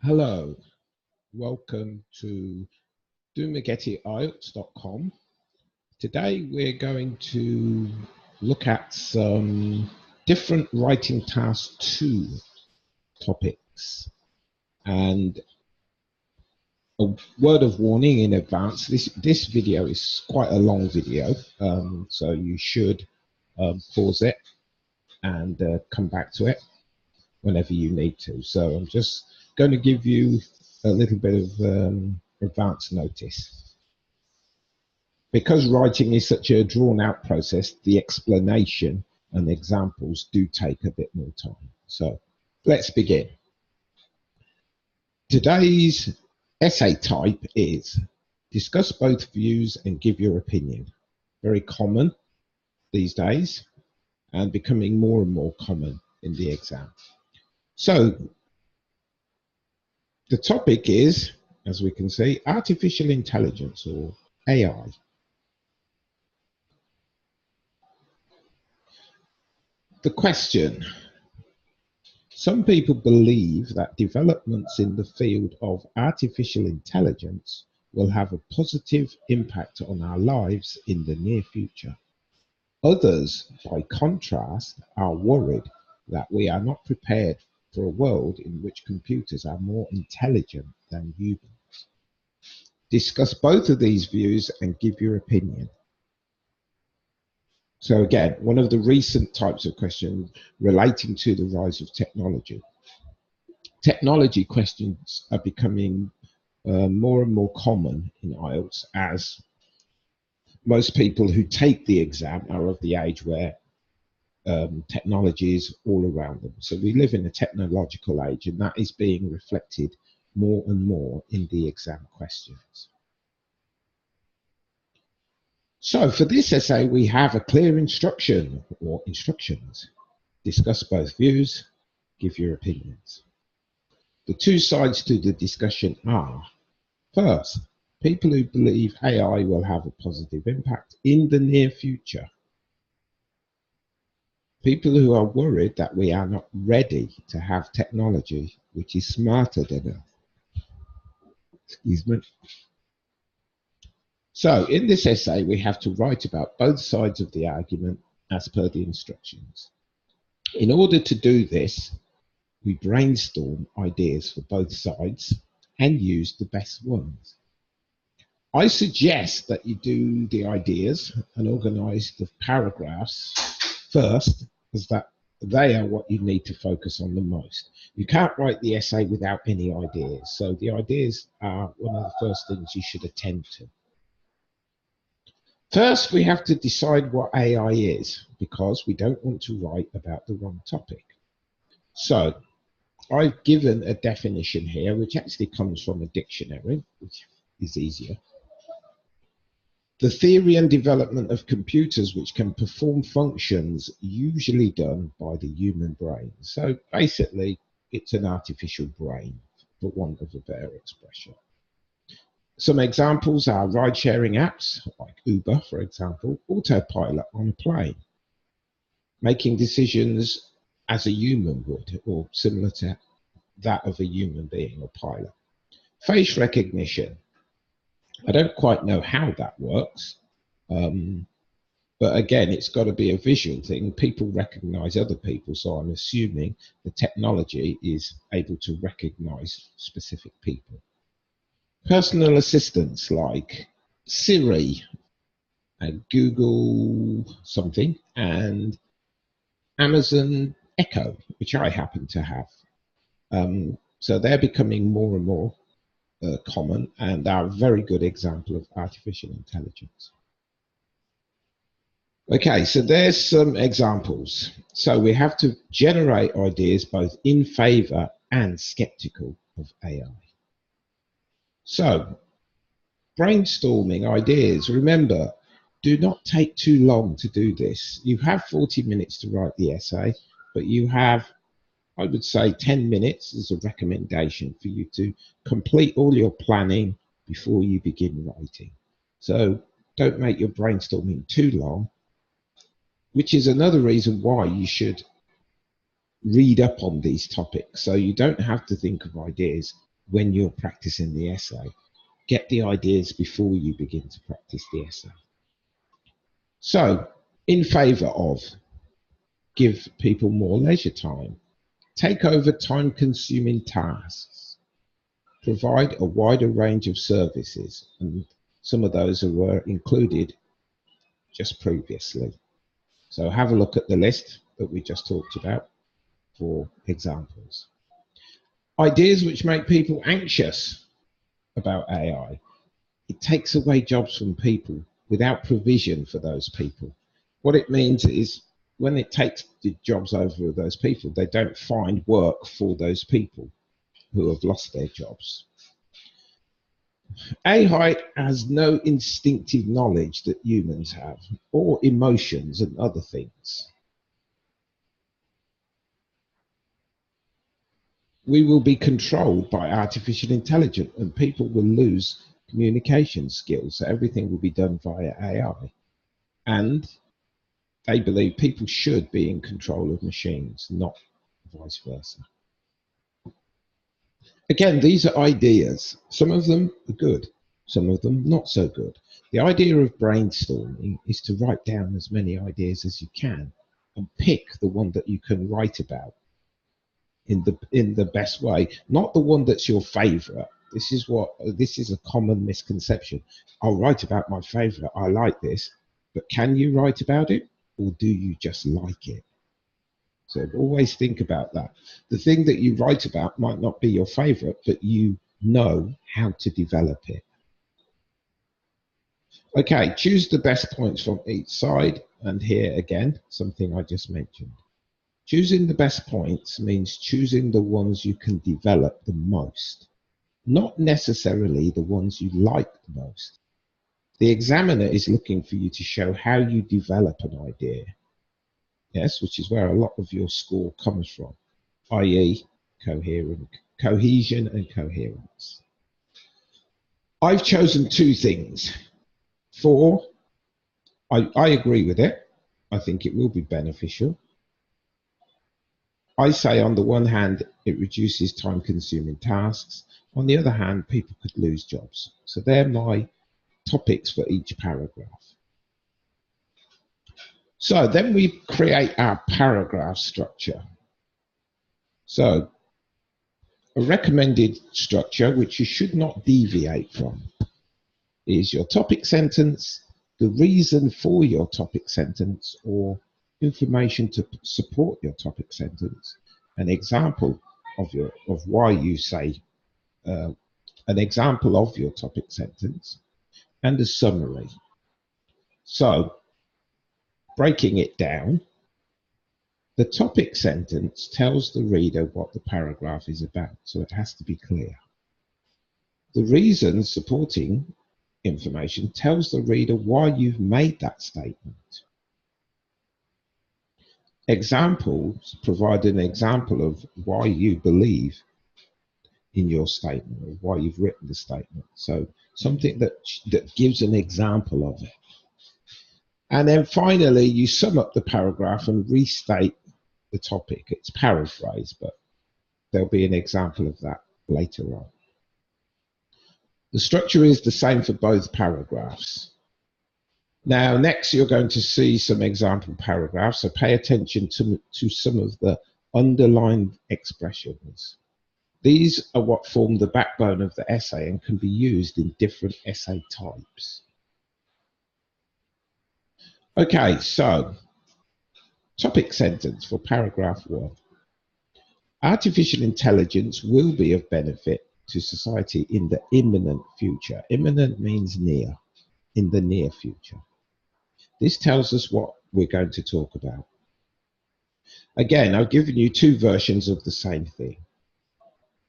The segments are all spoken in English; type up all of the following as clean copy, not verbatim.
Hello, welcome to IELTS.com. Today we're going to look at some different writing task 2 topics. And a word of warning in advance, this video is quite a long video, so you should pause it and come back to it whenever you need to. So I'm just going to give you a little bit of advance notice. Because writing is such a drawn-out process, the explanation and examples do take a bit more time. So let's begin. Today's essay type is discuss both views and give your opinion. Very common these days and becoming more and more common in the exam. So the topic is, as we can see, artificial intelligence or AI. The question: some people believe that developments in the field of artificial intelligence will have a positive impact on our lives in the near future. Others, by contrast, are worried that we are not prepared for a world in which computers are more intelligent than humans. Discuss both of these views and give your opinion. So again, one of the recent types of questions relating to the rise of technology. Technology questions are becoming more and more common in IELTS, as most people who take the exam are of the age where technology is all around them. So we live in a technological age, and that is being reflected more and more in the exam questions. So for this essay, we have a clear instruction or instructions. Discuss both views, give your opinions. The two sides to the discussion are, first, people who believe AI will have a positive impact in the near future. People who are worried that we are not ready to have technology which is smarter than us. Excuse me. So in this essay, we have to write about both sides of the argument as per the instructions. In order to do this, we brainstorm ideas for both sides and use the best ones. I suggest that you do the ideas and organize the paragraphs first, as that they are what you need to focus on the most. You can't write the essay without any ideas, so the ideas are one of the first things you should attend to. First, we have to decide what AI is, because we don't want to write about the wrong topic. So I've given a definition here, which actually comes from a dictionary, which is easier. The theory and development of computers which can perform functions usually done by the human brain. So basically, it's an artificial brain, for want of a better expression. Some examples are ride-sharing apps, like Uber, for example, autopilot on a plane, making decisions as a human would, or similar to that of a human being or pilot. Face recognition. I don't quite know how that works, but again, it's got to be a visual thing. People recognize other people, so I'm assuming the technology is able to recognize specific people. Personal assistants like Siri and Google something and Amazon Echo, which I happen to have. So they're becoming more and more common and are a very good example of artificial intelligence. Okay, so there's some examples. So we have to generate ideas both in favor and skeptical of AI. So, brainstorming ideas. Remember, do not take too long to do this. You have 40 minutes to write the essay, but you have, I would say, 10 minutes as a recommendation for you to complete all your planning before you begin writing. So don't make your brainstorming too long, which is another reason why you should read up on these topics. So you don't have to think of ideas when you're practicing the essay. Get the ideas before you begin to practice the essay. So, in favour of, give people more leisure time, take over time-consuming tasks, provide a wider range of services, and some of those were included just previously. So have a look at the list that we just talked about for examples. Ideas which make people anxious about AI. It takes away jobs from people without provision for those people. What it means is when it takes the jobs over of those people, they don't find work for those people who have lost their jobs. AI has no instinctive knowledge that humans have, or emotions and other things. We will be controlled by artificial intelligence and people will lose communication skills. So everything will be done via AI. And they believe people should be in control of machines, not vice versa. Again, these are ideas. Some of them are good, some of them not so good. The idea of brainstorming is to write down as many ideas as you can and pick the one that you can write about in the best way, not the one that's your favorite. This is a common misconception. I'll write about my favorite. I like this, but can you write about it, or do you just like it? So always think about that. The thing that you write about might not be your favorite, but you know how to develop it. Okay, choose the best points from each side, and here again, something I just mentioned. Choosing the best points means choosing the ones you can develop the most, not necessarily the ones you like the most. The examiner is looking for you to show how you develop an idea. Yes, which is where a lot of your score comes from, i.e. cohesion and coherence. I've chosen two things. I agree with it. I think it will be beneficial. I say on the one hand, it reduces time-consuming tasks. On the other hand, people could lose jobs. So they're my topics for each paragraph. So then we create our paragraph structure. So a recommended structure, which you should not deviate from, is your topic sentence, the reason for your topic sentence, or information to support your topic sentence, an example of why you say an example of your topic sentence, and a summary. So breaking it down, the topic sentence tells the reader what the paragraph is about, so it has to be clear. The reason supporting information tells the reader why you've made that statement. Examples provide an example of why you believe in your statement, or why you've written the statement. So something that gives an example of it. And then finally, you sum up the paragraph and restate the topic. It's paraphrased, but there'll be an example of that later on. The structure is the same for both paragraphs. Now, next you're going to see some example paragraphs, so pay attention to some of the underlined expressions. These are what form the backbone of the essay and can be used in different essay types. Okay, so topic sentence for paragraph 1. Artificial intelligence will be of benefit to society in the imminent future. Imminent means near, in the near future. This tells us what we're going to talk about. Again, I've given you two versions of the same thing.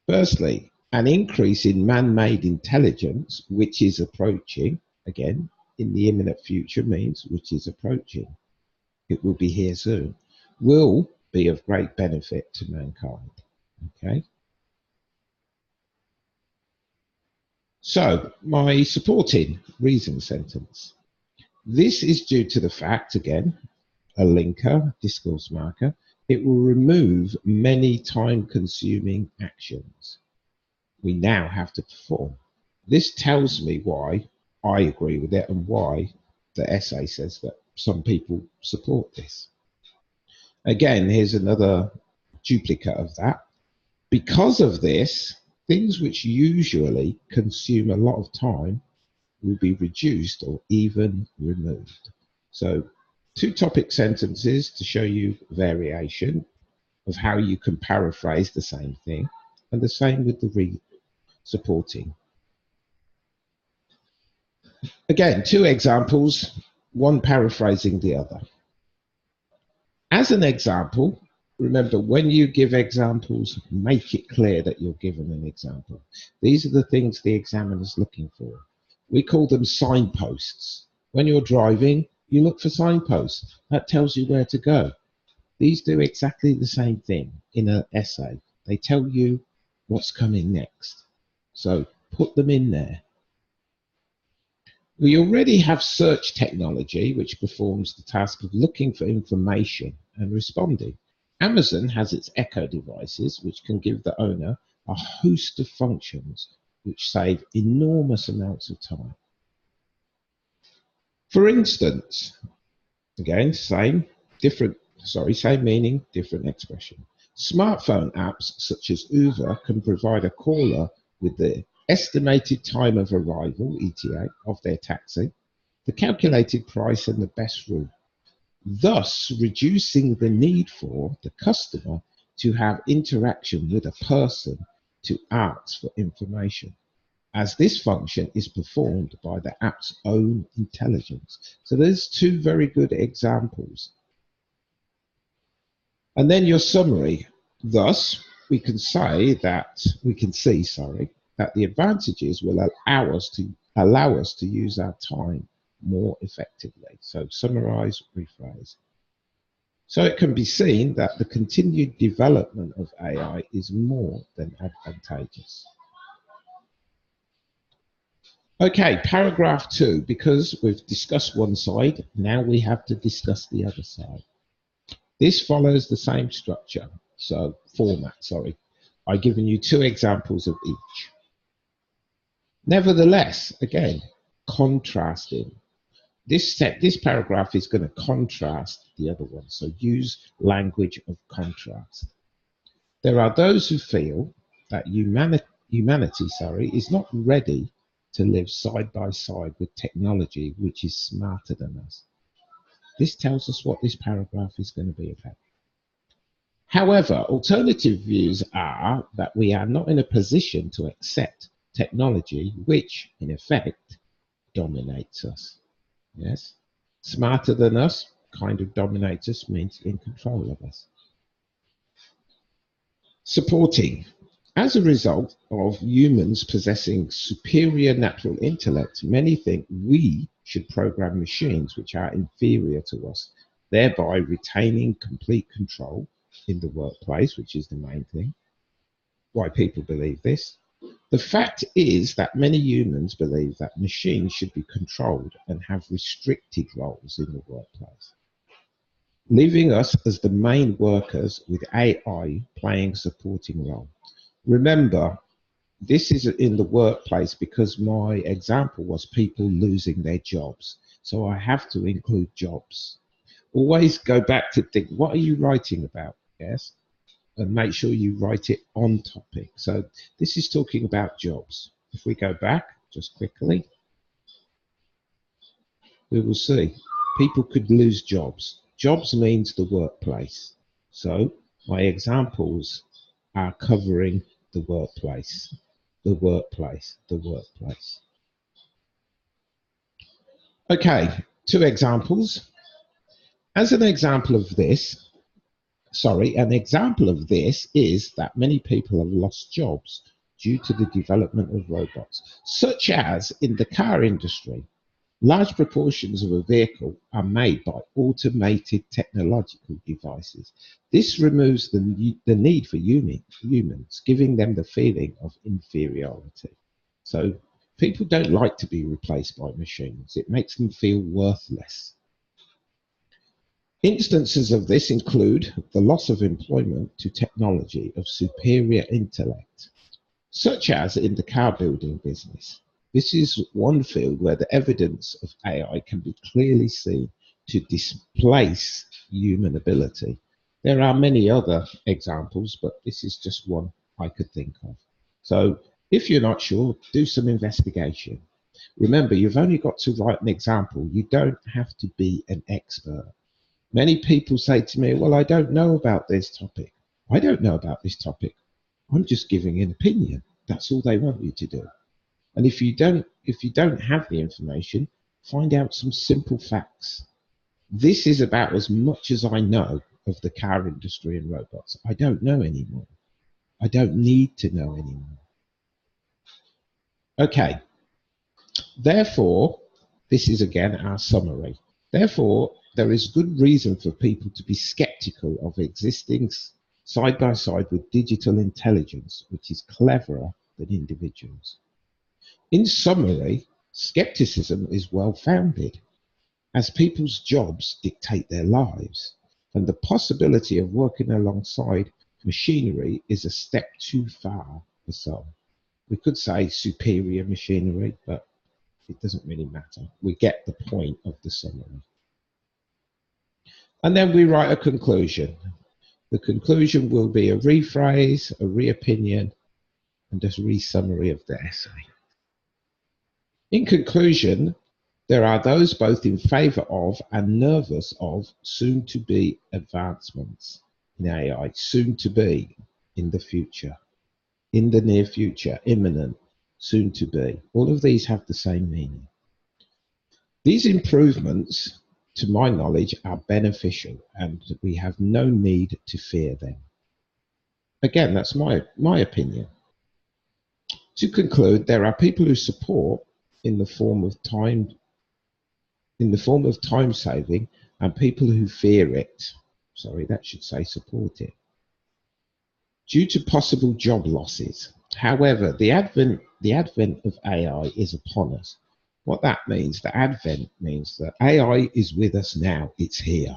Firstly, an increase in man-made intelligence, which is approaching, again, in the imminent future means which is approaching. It will be here soon, will be of great benefit to mankind. Okay. So, my supporting reason sentence. This is due to the fact, again, a linker, discourse marker, it will remove many time-consuming actions. we now have to perform. This tells me why I agree with it and why the essay says that some people support this. Again, here's another duplicate of that. Because of this, things which usually consume a lot of time will be reduced or even removed. So 2 topic sentences to show you variation of how you can paraphrase the same thing, and the same with the supporting. Again, 2 examples, one paraphrasing the other. As an example, remember, when you give examples, make it clear that you're given an example. These are the things the examiner's looking for. We call them signposts. When you're driving, you look for signposts. That tells you where to go. These do exactly the same thing in an essay. They tell you what's coming next. So put them in there. We already have search technology, which performs the task of looking for information and responding. Amazon has its Echo devices, which can give the owner a host of functions which save enormous amounts of time. For instance, again, same meaning, different expression. Smartphone apps such as Uber can provide a caller with the estimated time of arrival, ETA, of their taxi, the calculated price and the best route, thus reducing the need for the customer to have interaction with a person to ask for information, as this function is performed by the app's own intelligence. So there's 2 very good examples. And then your summary. Thus, we can see, that the advantages will allow us to use our time more effectively. So summarize, rephrase. So it can be seen that the continued development of AI is more than advantageous. Okay, paragraph 2, because we've discussed one side, now we have to discuss the other side. This follows the same structure, format. I've given you 2 examples of each. Nevertheless, again, contrasting. This paragraph is going to contrast the other one, so use language of contrast. There are those who feel that humanity is not ready to live side by side with technology which is smarter than us. This tells us what this paragraph is going to be about. However, alternative views are that we are not in a position to accept technology which, in effect, dominates us. Yes, smarter than us kind of dominates us, means in control of us. Supporting. As a result of humans possessing superior natural intellect, many think we should program machines which are inferior to us, thereby retaining complete control in the workplace, which is the main thing. Why people believe this? The fact is that many humans believe that machines should be controlled and have restricted roles in the workplace, leaving us as the main workers with AI playing a supporting role. Remember, this is in the workplace because my example was people losing their jobs. So I have to include jobs. Always go back to think, what are you writing about? Yes. And make sure you write it on topic. So this is talking about jobs. If we go back just quickly, we will see people could lose jobs. Jobs means the workplace. So my examples are covering the workplace, the workplace, the workplace. Okay, 2 examples. As an example of this, is that many people have lost jobs due to the development of robots, such as in the car industry. Large proportions of a vehicle are made by automated technological devices. This removes the need for humans, giving them the feeling of inferiority. So people don't like to be replaced by machines. It makes them feel worthless. Instances of this include the loss of employment to technology of superior intellect. such as in the car building business. This is one field where the evidence of AI can be clearly seen to displace human ability. There are many other examples, but this is just one I could think of. So if you're not sure, do some investigation. Remember, you've only got to write an example. You don't have to be an expert. Many people say to me, well, I don't know about this topic. I don't know about this topic. I'm just giving an opinion. That's all they want you to do. And if you don't have the information, find out some simple facts. This is about as much as I know of the car industry and robots. I don't know anymore. I don't need to know anymore. Okay. Therefore, this is again our summary. Therefore, there is good reason for people to be skeptical of existing side by side with digital intelligence, which is cleverer than individuals. In summary, skepticism is well founded, as people's jobs dictate their lives, and the possibility of working alongside machinery is a step too far for some. We could say superior machinery, but it doesn't really matter. We get the point of the summary. And then we write a conclusion. The conclusion will be a rephrase, a re-opinion, and a re-summary of the essay. In conclusion, there are those both in favour of and nervous of soon-to-be advancements in AI, soon to be, in the future, in the near future, imminent, soon to be. All of these have the same meaning. These improvements, to my knowledge, are beneficial and we have no need to fear them. Again, that's my opinion. To conclude, there are people who support in the form of time saving and people who fear it. Sorry, that should say support it. Due to possible job losses. However, the advent of AI is upon us. What that means, the advent means that AI is with us now, it's here.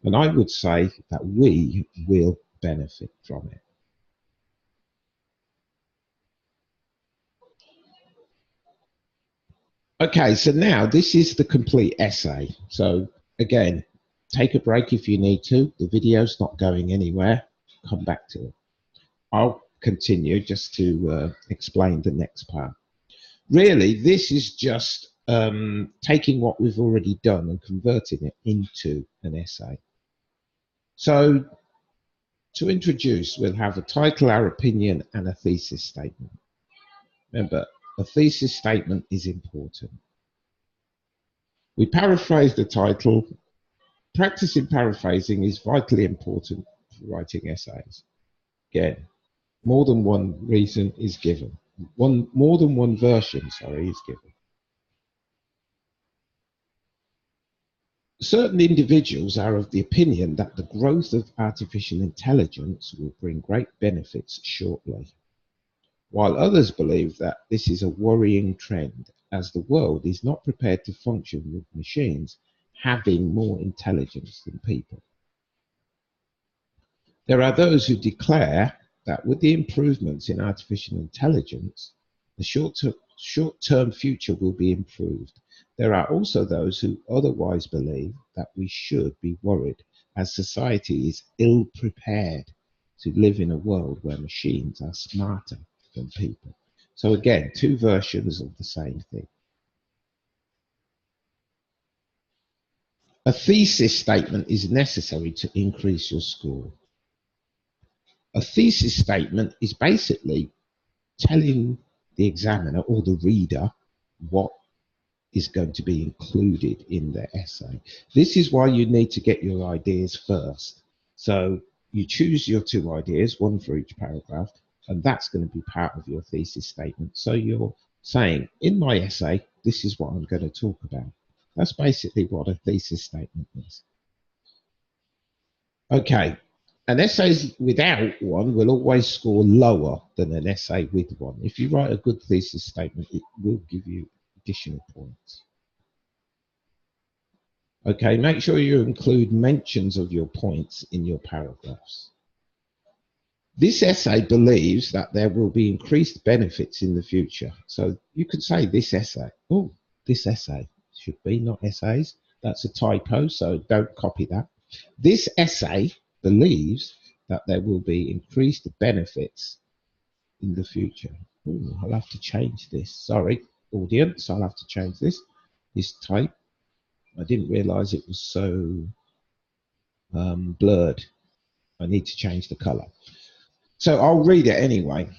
And I would say that we will benefit from it. Okay, so now this is the complete essay. So again, take a break if you need to. The video's not going anywhere. Come back to it. I'll continue just to explain the next part. Really, this is just taking what we've already done and converting it into an essay. So to introduce, we'll have a title, our opinion, and a thesis statement. Remember, a thesis statement is important. We paraphrase the title. Practicing paraphrasing is vitally important for writing essays. Again, more than one reason is given. More than one version, is given. Certain individuals are of the opinion that the growth of artificial intelligence will bring great benefits shortly, while others believe that this is a worrying trend, as the world is not prepared to function with machines having more intelligence than people. There are those who declare that with the improvements in artificial intelligence, the short-term future will be improved. There are also those who otherwise believe that we should be worried, as society is ill-prepared to live in a world where machines are smarter than people. So again, two versions of the same thing. A thesis statement is necessary to increase your score. A thesis statement is basically telling the examiner or the reader what is going to be included in their essay. This is why you need to get your ideas first. So you choose your two ideas, one for each paragraph, and that's going to be part of your thesis statement. So you're saying, in my essay, this is what I'm going to talk about. That's basically what a thesis statement is. Okay, an essay without one will always score lower than an essay with one. If you write a good thesis statement, it will give you additional points. Okay, make sure you include mentions of your points in your paragraphs. This essay believes that there will be increased benefits in the future. So you could say this essay. Oh, this essay should be not essays. That's a typo, so don't copy that. This essay believes that there will be increased benefits in the future. Ooh, I'll have to change this. Sorry, audience, I'll have to change this. This type. I didn't realize it was so blurred. I need to change the color. So I'll read it anyway.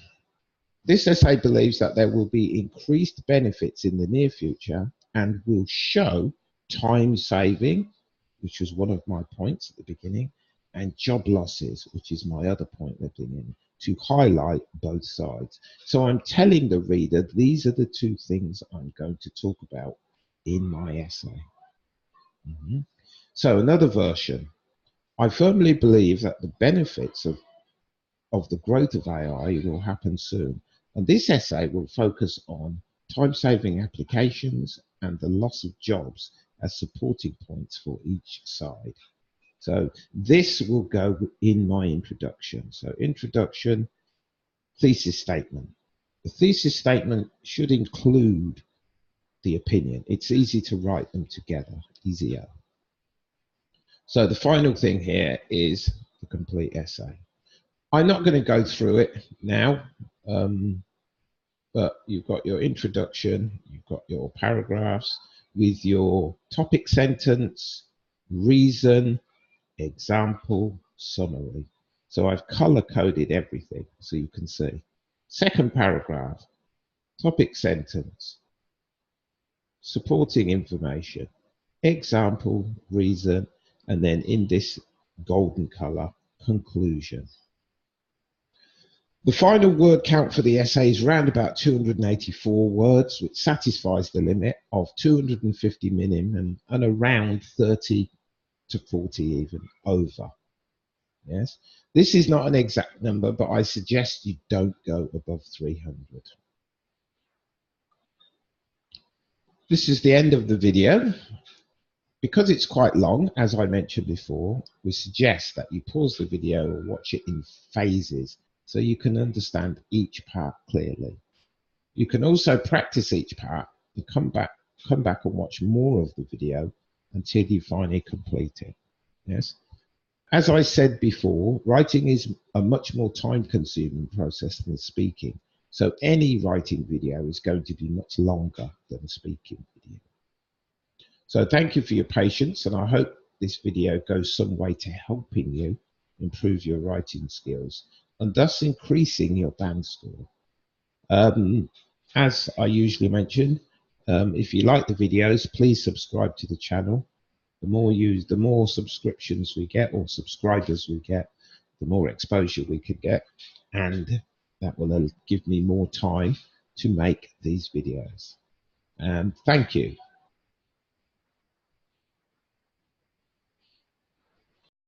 This essay believes that there will be increased benefits in the near future and will show time saving, which was one of my points at the beginning, and job losses, which is my other point at the beginning, to highlight both sides. So I'm telling the reader these are the two things I'm going to talk about in my essay. So another version. I firmly believe that the benefits of the growth of AI will happen soon. And this essay will focus on time-saving applications and the loss of jobs as supporting points for each side. So this will go in my introduction. So introduction, thesis statement. The thesis statement should include the opinion. It's easy to write them together, easier. So the final thing here is the complete essay. I'm not going to go through it now, but you've got your introduction, you've got your paragraphs with your topic sentence, reason, example, summary. So I've color coded everything so you can see. Second paragraph, topic sentence, supporting information, example, reason, and then in this golden color, conclusion. The final word count for the essay is around about 284 words, which satisfies the limit of 250 minimum and around 30 to 40 even over. Yes, this is not an exact number, but I suggest you don't go above 300. This is the end of the video. Because it's quite long, as I mentioned before, we suggest that you pause the video or watch it in phases so you can understand each part clearly. You can also practice each part and come back and watch more of the video until you finally complete it. Yes. As I said before, writing is a much more time-consuming process than speaking. So any writing video is going to be much longer than a speaking video. So thank you for your patience, and I hope this video goes some way to helping you improve your writing skills and thus increasing your band score. As I usually mention, if you like the videos, please subscribe to the channel. The more subscriptions we get or subscribers we get, the more exposure we could get, and that will give me more time to make these videos. Thank you.